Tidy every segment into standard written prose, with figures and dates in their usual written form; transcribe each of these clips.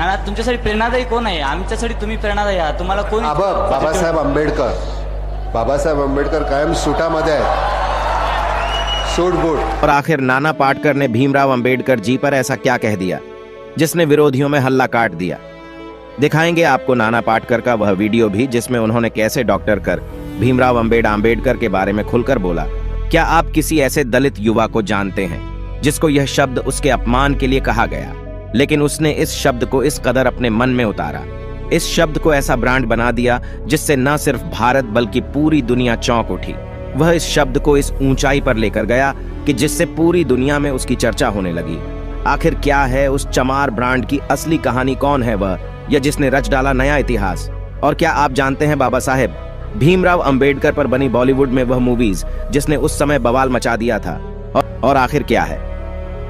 ना तुमच्यासाठी प्रेरणादायी कोण आहे? आमच्यासाठी तुम्ही प्रेरणादायी आहात. तुम्हाला कोण? बाबासाहेब आंबेडकर. बाबासाहेब आंबेडकर कायम सूटामध्ये आहेत, सूट बूट. और आखिर नाना पाटेकर ने भीमराव अंबेडकर जी पर ऐसा क्या कह दिया जिसने विरोधियों में हल्ला काट दिया? दिखाएंगे आपको नाना पाटेकर का वह वीडियो भी जिसमें उन्होंने कैसे डॉक्टर कर भीमराव अंबेडकर के बारे में खुलकर बोला। क्या आप किसी ऐसे दलित युवा को जानते हैं जिसको यह शब्द उसके अपमान के लिए कहा गया, लेकिन उसने इस शब्द को इस कदर अपने मन में उतारा, इस शब्द को ऐसा ब्रांड बना दिया जिससे न सिर्फ भारत बल्कि पूरी दुनिया चौंक उठी। वह इस शब्द को इस ऊंचाई पर लेकर गया कि जिससे पूरी दुनिया में उसकी चर्चा होने लगी। आखिर क्या है उस चमार ब्रांड की असली कहानी? कौन है वह, या जिसने रच डाला नया इतिहास? और क्या आप जानते हैं बाबा साहेब भीमराव अंबेडकर पर बनी बॉलीवुड में वह मूवीज जिसने उस समय बवाल मचा दिया था? और आखिर क्या है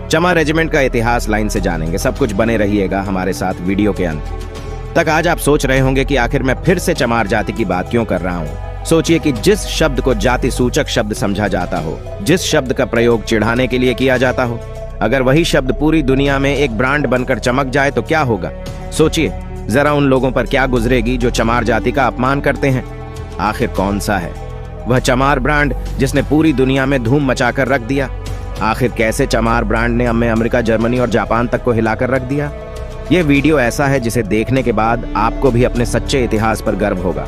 चमार रेजिमेंट का इतिहास? लाइन से जानेंगे। सब कुछ बने रहिएगा हमारे साथ वीडियो के अंत तक। आज आप सोच रहे होंगे कि आखिर मैं फिर से चमार जाति की बात क्यों कर रहा हूं। सोचिए कि जिस शब्द को जाति सूचक शब्द समझा जाता हो, जिस शब्द का प्रयोग चिढ़ाने के लिए किया जाता हो, अगर वही शब्द पूरी दुनिया में एक ब्रांड बनकर चमक जाए तो क्या होगा? सोचिए जरा उन लोगों पर क्या गुजरेगी जो चमार जाति का अपमान करते हैं। आखिर कौन सा है वह चमार ब्रांड जिसने पूरी दुनिया में धूम मचाकर रख दिया? आखिर कैसे चमार ब्रांड ने अमेरिका, जर्मनी और जापान तक को हिलाकर रख दिया? यह वीडियो ऐसा है जिसे देखने के बाद आपको भी अपने सच्चे इतिहास पर गर्व होगा।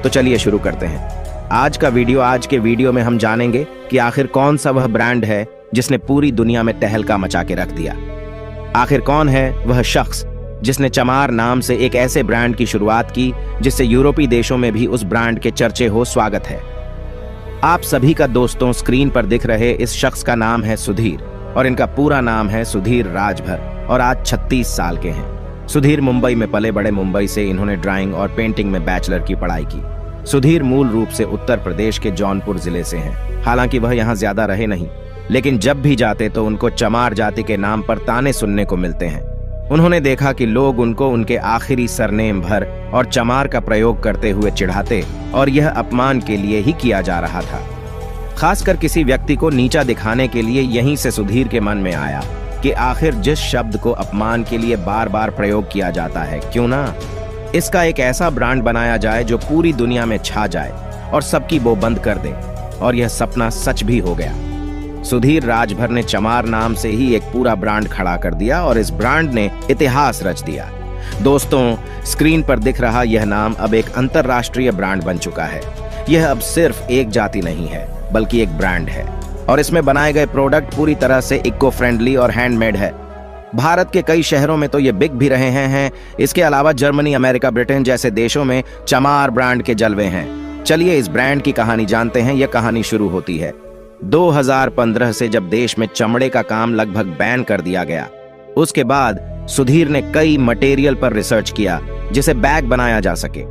तो चलिए शुरू करते हैं आज का वीडियो। आज के वीडियो में हम जानेंगे कि आखिर कौन सा वह ब्रांड है जिसने पूरी दुनिया में तहलका मचा के रख दिया। आखिर कौन है वह शख्स जिसने चमार नाम से एक ऐसे ब्रांड की शुरुआत की जिससे यूरोपीय देशों में भी उस ब्रांड के चर्चे हो। स्वागत है आप सभी का दोस्तों। स्क्रीन पर दिख रहे इस शख्स का नाम है सुधीर और इनका पूरा नाम है सुधीर राजभर और आज 36 साल के हैं। सुधीर मुंबई में पले बड़े। मुंबई से इन्होंने ड्राइंग और पेंटिंग में बैचलर की पढ़ाई की। सुधीर मूल रूप से उत्तर प्रदेश के जौनपुर जिले से हैं। हालांकि वह यहाँ ज्यादा रहे नहीं, लेकिन जब भी जाते तो उनको चमार जाति के नाम पर ताने सुनने को मिलते हैं। उन्होंने देखा कि लोग उनको उनके आखिरी सरनेम भर और चमार का प्रयोग करते हुए चिढ़ाते और यह अपमान के लिए ही किया जा रहा था। खासकर किसी व्यक्ति को नीचा दिखाने के लिए। यहीं से सुधीर के मन में आया कि आखिर जिस शब्द को अपमान के लिए बार बार प्रयोग किया जाता है, क्यों ना इसका एक ऐसा ब्रांड बनाया जाए जो पूरी दुनिया में छा जाए और सबकी वो बंद कर दे। और यह सपना सच भी हो गया। सुधीर राजभर ने चमार नाम से ही एक पूरा ब्रांड खड़ा कर दिया और इस ब्रांड ने इतिहास रच दिया। दोस्तों स्क्रीन पर दिख रहा यह नाम अब एक अंतरराष्ट्रीय ब्रांड बन चुका है। यह अब सिर्फ एक जाति नहीं है बल्कि एक ब्रांड है और इसमें बनाए गए प्रोडक्ट पूरी तरह से इको फ्रेंडली और हैंडमेड है। भारत के कई शहरों में तो ये बिक भी रहे हैं। इसके अलावा जर्मनी, अमेरिका, ब्रिटेन जैसे देशों में चमार ब्रांड के जलवे हैं। चलिए इस ब्रांड की कहानी जानते हैं। यह कहानी शुरू होती है 2015 से, जब देश में चमड़े का काम लगभग बैन कर दिया गया। उसके बाद सुधीर ने कई मटेरियल पर रिसर्च किया जिसे बैग बनाया जा सके।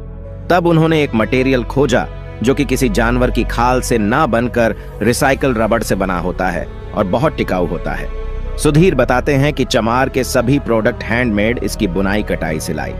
तब उन्होंने एक मटेरियल खोजा जो कि किसी जानवर की खाल से ना बनकर रिसाइकल रबड़ से बना होता है और बहुत टिकाऊ होता है। सुधीर बताते हैं कि चमार के सभी प्रोडक्ट हैंडमेड, इसकी बुनाई, कटाई, सिलाई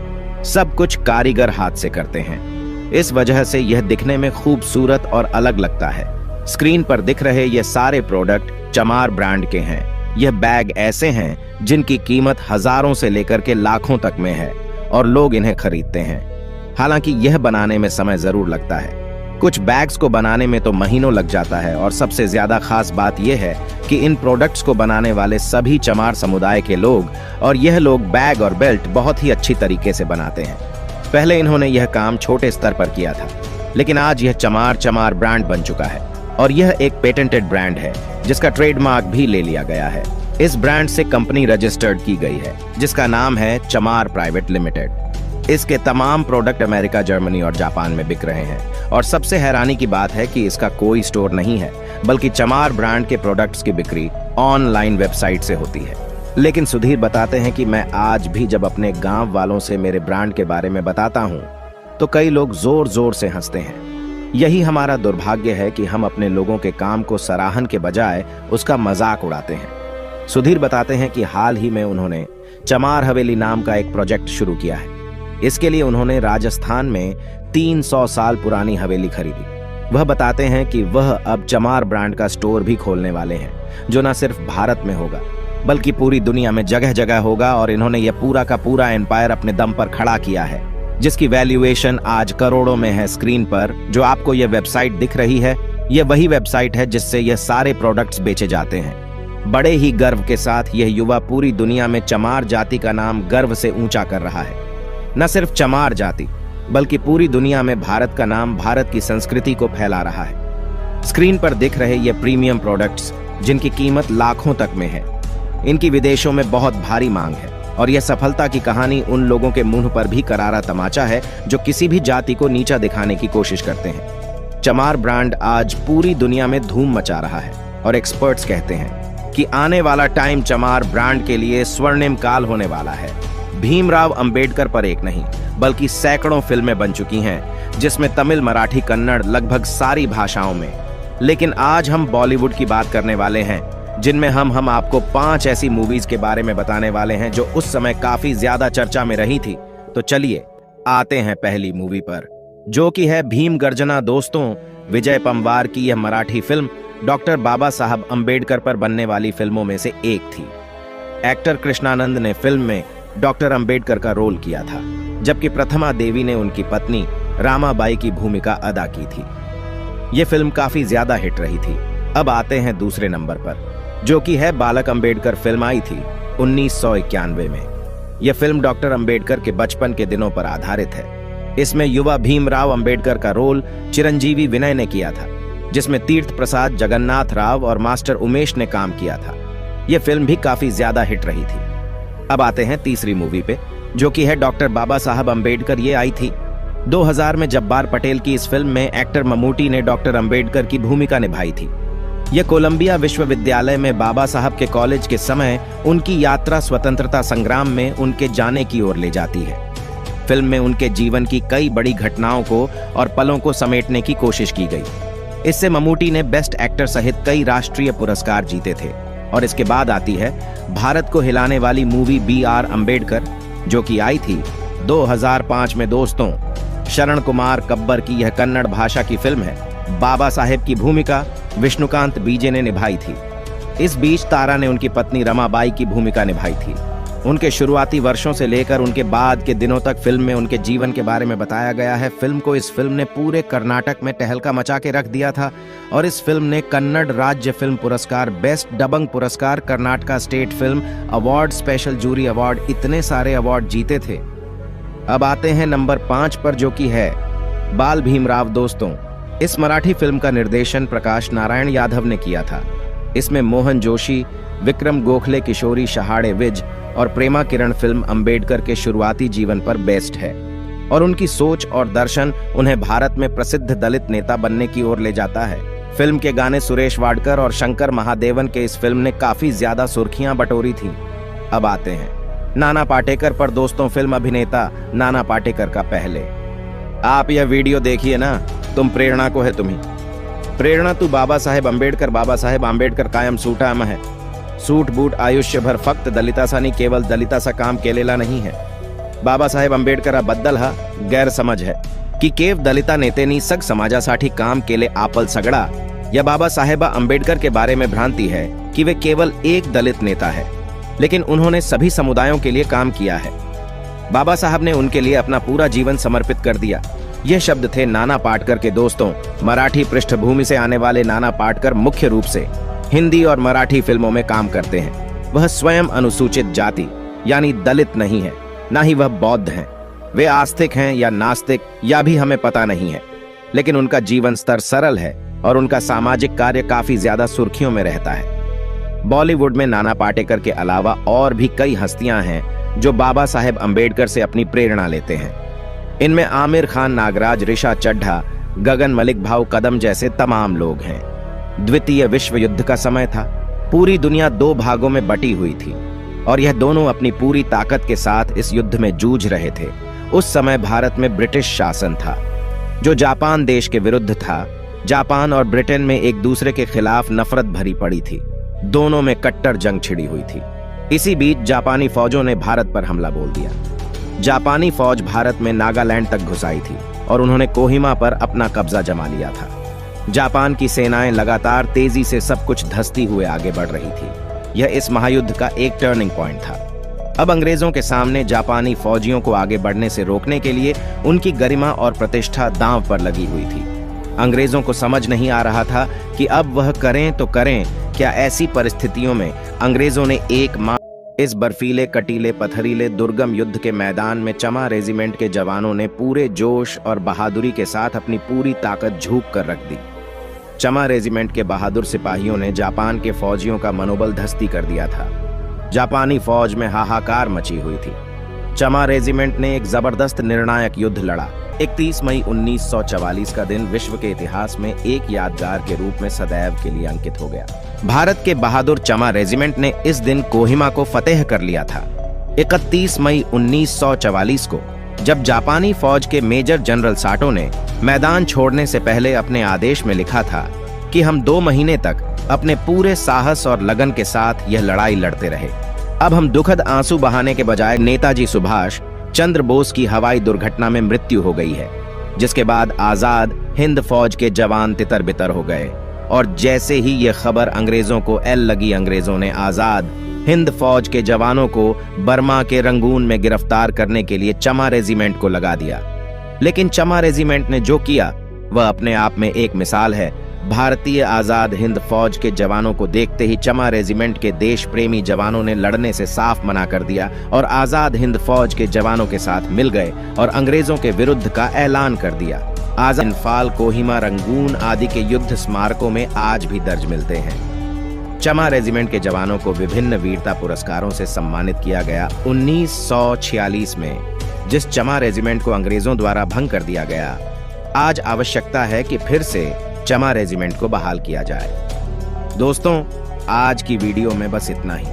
सब कुछ कारीगर हाथ से करते हैं। इस वजह से यह दिखने में खूबसूरत और अलग लगता है। स्क्रीन पर दिख रहे ये सारे प्रोडक्ट चमार ब्रांड के हैं। यह बैग ऐसे हैं जिनकी कीमत हजारों से लेकर के लाखों तक में है और लोग इन्हें खरीदते हैं। हालांकि यह बनाने में समय जरूर लगता है। कुछ बैग्स को बनाने में तो महीनों लग जाता है और सबसे ज्यादा खास बात यह है कि इन प्रोडक्ट्स को बनाने वाले सभी चमार समुदाय के लोग, और यह लोग बैग और बेल्ट बहुत ही अच्छी तरीके से बनाते हैं। पहले इन्होंने यह काम छोटे स्तर पर किया था, लेकिन आज यह चमार ब्रांड बन चुका है और यह एक पेटेंटेड ब्रांड है जिसका ट्रेडमार्क भी ले लिया गया है। इस ब्रांड से कंपनी रजिस्टर्ड की गई है जिसका नाम है चमार प्राइवेट लिमिटेड। इसके तमाम प्रोडक्ट अमेरिका, जर्मनी और जापान में बिक रहे हैं और सबसे हैरानी की बात है कि इसका कोई स्टोर नहीं है, बल्कि चमार ब्रांड के प्रोडक्ट्स की बिक्री ऑनलाइन वेबसाइट से होती है। लेकिन सुधीर बताते हैं कि मैं आज भी जब अपने गांव वालों से मेरे ब्रांड के बारे में बताता हूं तो कई लोग जोर जोर से हंसते हैं। यही हमारा दुर्भाग्य है कि हम अपने लोगों के काम को सराहन के बजाय उसका मजाक उड़ाते हैं। सुधीर बताते हैं कि हाल ही में उन्होंने चमार हवेली नाम का एक प्रोजेक्ट शुरू किया है। इसके लिए उन्होंने राजस्थान में 300 साल पुरानी हवेली खरीदी। वह बताते हैं कि वह अब चमार ब्रांड का स्टोर भी खोलने वाले हैं, जो न सिर्फ भारत में होगा बल्कि पूरी दुनिया में जगह जगह होगा और इन्होंने यह पूरा का पूरा एम्पायर अपने दम पर खड़ा किया है, जिसकी वैल्यूएशन आज करोड़ों में है। स्क्रीन पर जो आपको यह वेबसाइट दिख रही है, यह वही वेबसाइट है जिससे यह सारे प्रोडक्ट्स बेचे जाते हैं। बड़े ही गर्व के साथ यह युवा पूरी दुनिया में चमार जाति का नाम गर्व से ऊंचा कर रहा है। न सिर्फ चमार जाति, बल्कि पूरी दुनिया में भारत का नाम, भारत की संस्कृति को फैला रहा है। स्क्रीन पर दिख रहे ये प्रीमियम प्रोडक्ट्स जिनकी कीमत लाखों तक में है, इनकी विदेशों में बहुत भारी मांग है और यह सफलता की कहानी उन लोगों के मुंह पर भी करारा तमाचा है जो किसी भी जाति को नीचा दिखाने की कोशिश करते हैं। चमार ब्रांड आज पूरी दुनिया में धूम मचा रहा है और एक्सपर्ट्स कहते हैं कि आने वाला टाइम चमार ब्रांड के लिए स्वर्णिम काल होने वाला है। भीमराव अंबेडकर पर एक नहीं बल्कि सैकड़ों फिल्में बन चुकी हैं, जिसमें तमिल, मराठी, कन्नड़, लगभग सारी भाषाओं में। लेकिन आज हम बॉलीवुड की बात करने वाले हैं, जिनमें हम आपको 5 ऐसी मूवीज के बारे में बताने वाले हैं जो उस समय काफी ज्यादा चर्चा में रही थी। तो चलिए आते हैं पहली मूवी पर, जो कि है भीम गर्जना। दोस्तों, विजय पंवार की यह मराठी फिल्म डॉक्टर बाबा साहब अंबेडकर पर बनने वाली फिल्मों में से एक थी। एक्टर कृष्णानंद ने फिल्म में डॉक्टर अंबेडकर का रोल किया था, जबकि प्रथमा देवी ने उनकी पत्नी रामाबाई की भूमिका अदा की थी। यह फिल्म काफी ज्यादा हिट रही थी। अब आते हैं दूसरे नंबर पर, जो कि है बालक अंबेडकर। फिल्म आई थी 1991 में। यह फिल्म डॉक्टर अंबेडकर के बचपन के दिनों पर आधारित है। इसमें युवा भीमराव अंबेडकर का रोल चिरंजीवी विनय ने किया था, जिसमें तीर्थ प्रसाद, जगन्नाथ राव और मास्टर उमेश ने काम किया था। यह फिल्म भी काफी ज्यादा हिट रही थी। अब आते हैं तीसरी मूवी पे, जो कि है डॉक्टर बाबा साहब अंबेडकर। ये आई थी 2000 में। जब्बार पटेल की इस फिल्म में एक्टर ममूटी ने डॉक्टर अंबेडकर की भूमिका निभाई थी। यह कोलंबिया विश्वविद्यालय में बाबा साहब के कॉलेज के समय उनकी यात्रा स्वतंत्रता संग्राम में उनके जाने की ओर ले जाती है। फिल्म में उनके जीवन की कई बड़ी घटनाओं को और पलों को समेटने की कोशिश की गई। इससे ममूटी ने बेस्ट एक्टर सहित कई राष्ट्रीय पुरस्कार जीते थे। और इसके बाद आती है भारत को हिलाने वाली मूवी B.R. अंबेडकर, जो कि आई थी 2005 में। दोस्तों, शरण कुमार कब्बर की यह कन्नड़ भाषा की फिल्म है। बाबा साहेब की भूमिका विष्णुकांत बीजे ने निभाई थी। इस बीच तारा ने उनकी पत्नी रमाबाई की भूमिका निभाई थी। उनके शुरुआती वर्षों से लेकर उनके बाद के दिनों तक फिल्म में उनके जीवन के बारे में बताया गया है। इस फिल्म ने पूरे कर्नाटक में तहलका मचा के रख दिया था और इस फिल्म ने कन्नड़ राज्य फिल्म पुरस्कार, बेस्ट डबिंग पुरस्कार, Karnataka state film award, special jury award, इतने सारे अवार्ड जीते थे। अब आते हैं नंबर 5 पर, जो कि है बाल भीमराव। दोस्तों, इस मराठी फिल्म का निर्देशन प्रकाश नारायण यादव ने किया था। इसमें मोहन जोशी, विक्रम गोखले, किशोरी शहाड़े विज और प्रेमा किरण। फिल्म अंबेडकर के शुरुआती जीवन पर बेस्ड है और उनकी सोच और दर्शन उन्हें भारत में प्रसिद्ध दलित नेता बनने की ओर ले जाता है। फिल्म के गाने सुरेश वाडकर और शंकर महादेवन के इस फिल्म ने काफी ज्यादा सुर्खियां बटोरी थी। अब आते हैं नाना पाटेकर पर। दोस्तों, फिल्म अभिनेता नाना पाटेकर का पहले आप यह वीडियो देखिए ना, तुम प्रेरणा को है तुम्ही प्रेरणा तू बाबा साहेब आंबेडकर कायम सूटाम है। सूट बूट आयुष्य भर फक्त दलितासानी केवल दलितासा काम केलेला नहीं है। बाबासाहेब आंबेडकराबद्दल हा गैरसमज है की केव दलिता नेतेनी सग समाजासाठी काम केले आपल सगळा। या बाबासाहेब आंबेडकर के बारे में भ्रांति है कि वे केवल एक दलित नेता है, लेकिन उन्होंने सभी समुदायों के लिए काम किया है। बाबा साहब ने उनके लिए अपना पूरा जीवन समर्पित कर दिया। यह शब्द थे नाना पाटेकर के। दोस्तों, मराठी पृष्ठभूमि से आने वाले नाना पाटेकर मुख्य रूप से हिंदी और मराठी फिल्मों में काम करते हैं। वह स्वयं अनुसूचित जाति यानी दलित नहीं है, ना ही वह बौद्ध हैं। वे आस्तिक हैं या नास्तिक या भी हमें पता नहीं है, लेकिन उनका जीवन स्तर सरल है और उनका सामाजिक कार्य काफी ज्यादा सुर्खियों में रहता है। बॉलीवुड में नाना पाटेकर के अलावा और भी कई हस्तियां हैं जो बाबा साहेब अंबेडकर से अपनी प्रेरणा लेते हैं। इनमें आमिर खान, नागराज, ऋषा चड्ढा, गगन मलिक भाऊ कदम जैसे तमाम लोग हैं। द्वितीय विश्व युद्ध का समय था। पूरी दुनिया 2 भागों में बटी हुई थी और यह दोनों अपनी पूरी ताकत के साथ इस युद्ध में जूझ रहे थे। उस समय भारत में ब्रिटिश शासन था जो जापान देश के विरुद्ध था। जापान और ब्रिटेन में एक दूसरे के खिलाफ नफरत भरी पड़ी थी। दोनों में कट्टर जंग छिड़ी हुई थी। इसी बीच जापानी फौजों ने भारत पर हमला बोल दिया। जापानी फौज भारत में नागालैंड तक घुस आई थी और उन्होंने कोहिमा पर अपना कब्जा जमा लिया था। जापान की सेनाएं लगातार तेजी से सब कुछ धंसती हुए आगे बढ़ रही थी। यह इस महायुद्ध का एक टर्निंग पॉइंट था। अब अंग्रेजों के सामने जापानी फौजियों को आगे बढ़ने से रोकने के लिए उनकी गरिमा और प्रतिष्ठा दांव पर लगी हुई थी। अंग्रेजों को समझ नहीं आ रहा था कि अब वह करें तो करें क्या। ऐसी परिस्थितियों में अंग्रेजों ने एक माह इस बर्फीले, कटीले, पथरीले, दुर्गम युद्ध के मैदान में चमा रेजिमेंट के जवानों ने पूरे जोश और बहादुरी के साथ अपनी पूरी ताकत झोंक कर रख दी। चमा रेजिमेंट के बहादुर सिपाहियों ने जापान के फौजियों का मनोबल धस्ती कर दिया था। जापानी फौज में हाहाकार मची हुई थी। चमा रेजिमेंट ने एक जबरदस्त निर्णायक युद्ध लड़ा। 31 मई 1944 का दिन विश्व के इतिहास में एक यादगार के रूप में सदैव के लिए अंकित हो गया। भारत के बहादुर चमा रेजिमेंट ने इस दिन कोहिमा को फतेह कर लिया था। 31 मई 1944 को जब जापानी फौज के मेजर जनरल साटो ने मैदान छोड़ने से पहले अपने आदेश में लिखा था कि हम 2 महीने तक अपने पूरे साहस और लगन के साथ यह लड़ाई लड़ते रहे। अब हम दुखद आंसू बहाने के बजाय नेताजी सुभाष चंद्र बोस की हवाई दुर्घटना में मृत्यु हो गई है, जिसके बाद आजाद हिंद फौज के जवान तितर बितर हो गए। और जैसे ही ये खबर अंग्रेजों को एल लगी, अंग्रेजों ने आजाद हिंद फौज के जवानों को बर्मा के रंगून में गिरफ्तार करने के लिए चमा रेजिमेंट को लगा दिया। लेकिन चमा रेजिमेंट ने जो किया वह अपने आप में एक मिसाल है। भारतीय आजाद हिंद फौज के जवानों को देखते ही चमा रेजिमेंट के देश प्रेमी जवानों ने लड़ने से साफ मना कर दिया और आजाद हिंद फौज के जवानों के साथ मिल गए और अंग्रेजों के विरुद्ध का ऐलान कर दिया। आजाद इन्फाल, कोहिमा, रंगून आदि के युद्ध स्मारकों में आज भी दर्ज मिलते हैं। चमा रेजिमेंट के जवानों को विभिन्न वीरता पुरस्कारों से सम्मानित किया गया। 1946 में जिस चमा रेजिमेंट को अंग्रेजों द्वारा भंग कर दिया गया, आज आवश्यकता है कि फिर से चमा रेजिमेंट को बहाल किया जाए। दोस्तों, आज की वीडियो में बस इतना ही।